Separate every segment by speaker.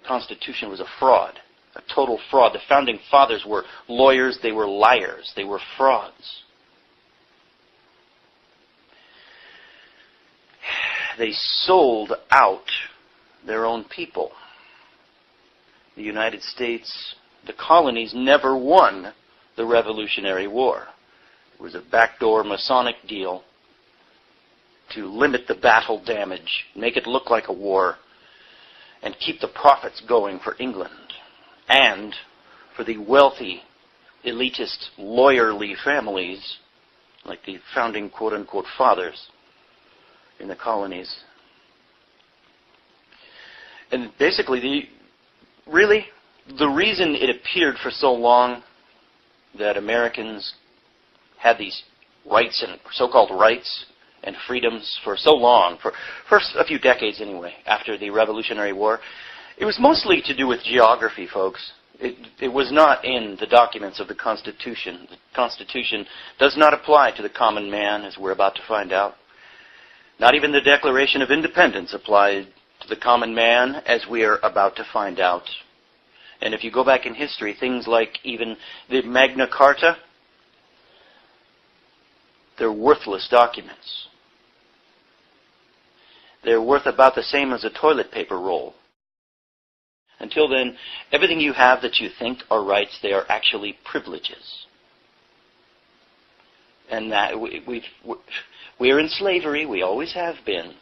Speaker 1: Constitution was a fraud, a total fraud. The Founding Fathers were lawyers, they were liars, they were frauds. They sold out their own people. The United States, the colonies, never won the Revolutionary War. It was a backdoor Masonic deal to limit the battle damage, make it look like a war, and keep the profits going for England and for the wealthy, elitist, lawyerly families like the founding quote-unquote fathers in the colonies. And basically, the reason it appeared for so long that Americans had these rights and so-called rights and freedoms for so long, for a few decades anyway, after the Revolutionary War, it was mostly to do with geography, folks. It was not in the documents of the Constitution. The Constitution does not apply to the common man, as we're about to find out. Not even the Declaration of Independence applied to the common man, as we are about to find out. And if you go back in history, things like even the Magna Carta, they're worthless documents. They're worth about the same as a toilet paper roll. Until then, everything you have that you think are rights, they are actually privileges. And that we're in slavery. We always have been.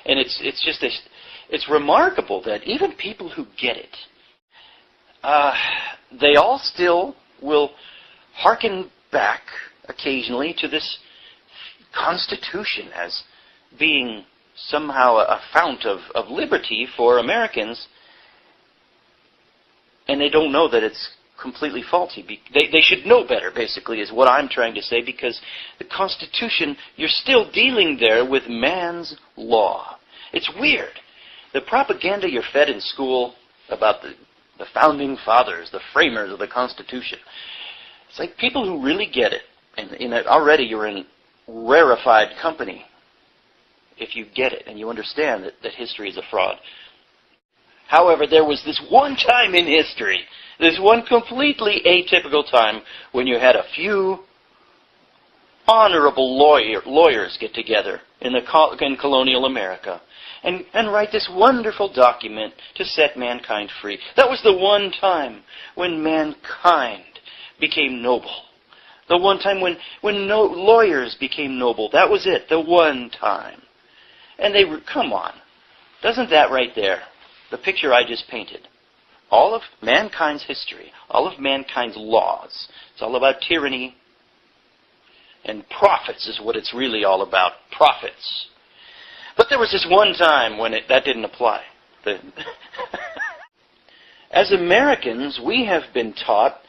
Speaker 1: And it's remarkable that even people who get it, they all still will hearken back occasionally to this Constitution as being somehow a fount of liberty for Americans, and they don't know that it's completely faulty. They should know better, basically, is what I'm trying to say, because the Constitution, you're still dealing there with man's law. It's weird. The propaganda you're fed in school about the Founding Fathers, the framers of the Constitution, it's like people who really get it, and already you're in rarefied company if you get it and you understand that history is a fraud. However, there was this one time in history, this one completely atypical time, when you had a few honorable lawyers get together in colonial America and write this wonderful document to set mankind free. That was the one time when mankind became noble. The one time when lawyers became noble. That was it, the one time. And come on, doesn't that right there, the picture I just painted, all of mankind's history, all of mankind's laws, it's all about tyranny, and profits is what it's really all about, profits. But there was this one time when that didn't apply. As Americans, we have been taught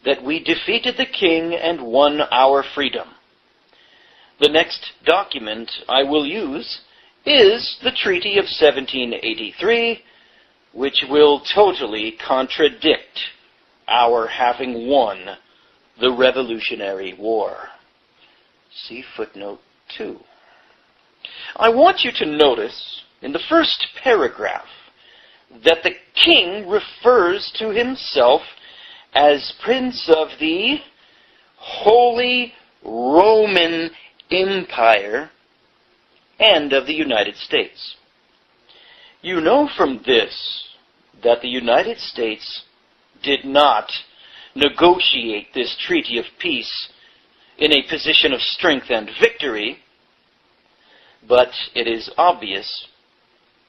Speaker 1: that we defeated the king and won our freedom. The next document I will use is the Treaty of 1783, which will totally contradict our having won the Revolutionary War. See footnote 2. I want you to notice in the first paragraph that the king refers to himself as Prince of the Holy Roman Empire and of the United States. You know from this that the United States did not negotiate this treaty of peace in a position of strength and victory, but it is obvious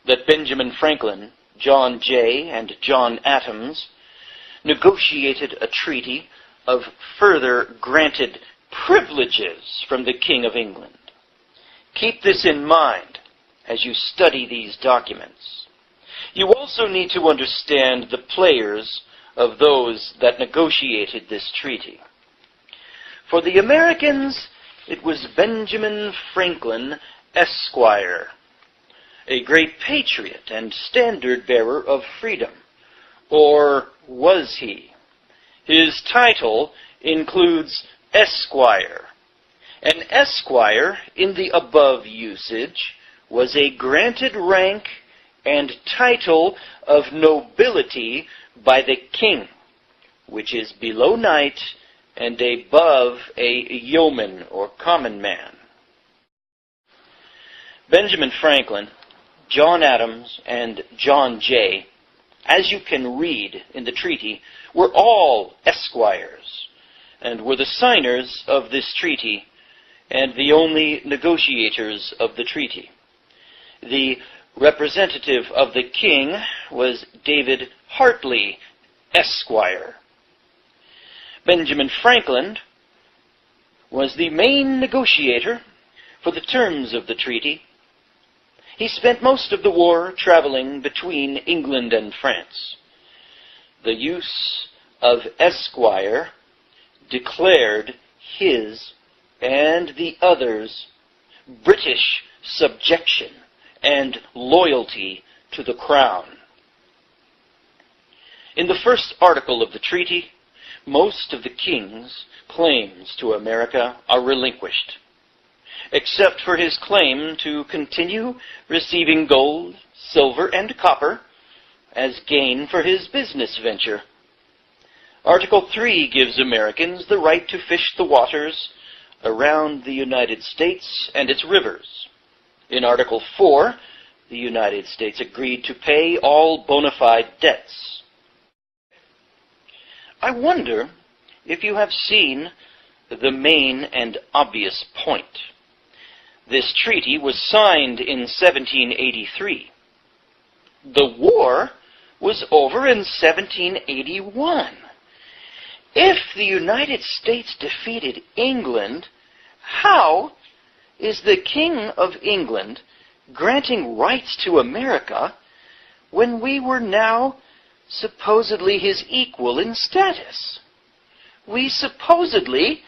Speaker 1: that Benjamin Franklin, John Jay, and John Adams negotiated a treaty of further granted privileges from the King of England. Keep this in mind as you study these documents. You also need to understand the players of those that negotiated this treaty. For the Americans, it was Benjamin Franklin, Esquire, a great patriot and standard-bearer of freedom. Or was he? His title includes Esquire. An esquire, in the above usage, was a granted rank and title of nobility by the king, which is below knight and above a yeoman or common man. Benjamin Franklin, John Adams, and John Jay, as you can read in the treaty, were all esquires, and were the signers of this treaty, and the only negotiators of the treaty. The representative of the king was David Hartley, Esquire. Benjamin Franklin was the main negotiator for the terms of the treaty. He spent most of the war traveling between England and France. The use of Esquire declared his and the others' British subjection and loyalty to the crown. In the first article of the treaty, most of the king's claims to America are relinquished, except for his claim to continue receiving gold, silver, and copper as gain for his business venture. Article 3 gives Americans the right to fish the waters around the United States and its rivers. In Article 4, the United States agreed to pay all bona fide debts. I wonder if you have seen the main and obvious point. This treaty was signed in 1783. The war was over in 1781. If the United States defeated England, how is the King of England granting rights to America when we were now supposedly his equal in status? We supposedly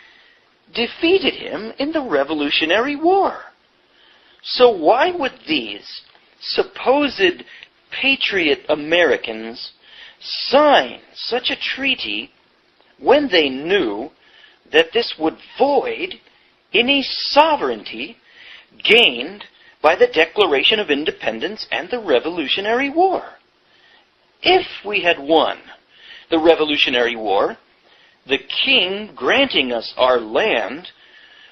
Speaker 1: defeated him in the Revolutionary War. So why would these supposed patriot Americans sign such a treaty when they knew that this would void any sovereignty gained by the Declaration of Independence and the Revolutionary War? If we had won the Revolutionary War, the king granting us our land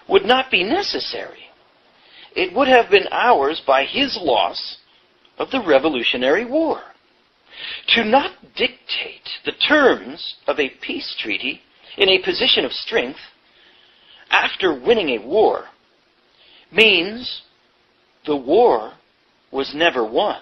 Speaker 1: would not be necessary. It would have been ours by his loss of the Revolutionary War. To not dictate the terms of a peace treaty in a position of strength after winning a war means the war was never won.